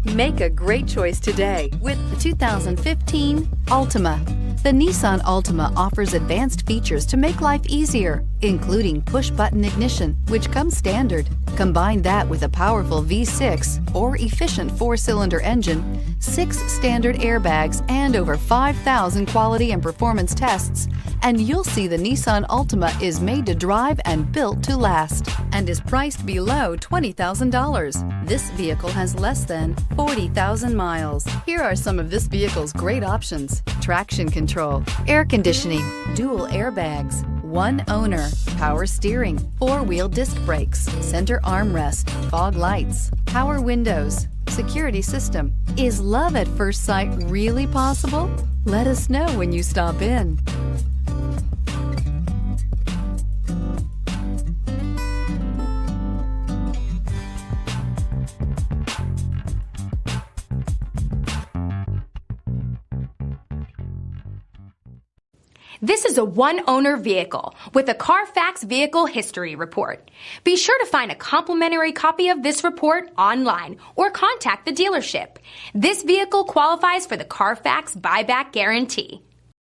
Make a great choice today with the 2015 Altima. The Nissan Altima offers advanced features to make life easier, including push-button ignition, which comes standard. Combine that with a powerful V6 or efficient 4-cylinder engine, 6 standard airbags, and over 5,000 quality and performance tests, and you'll see the Nissan Altima is made to drive and built to last, and is priced below $20,000. This vehicle has less than 40,000 miles. Here are some of this vehicle's great options: traction control, air conditioning, dual airbags, one owner, power steering, 4-wheel disc brakes, center armrest, fog lights, power windows, security system. Is love at first sight really possible? Let us know when you stop in. This is a one-owner vehicle with a CARFAX Vehicle History Report. Be sure to find a complimentary copy of this report online or contact the dealership. This vehicle qualifies for the CARFAX Buyback Guarantee.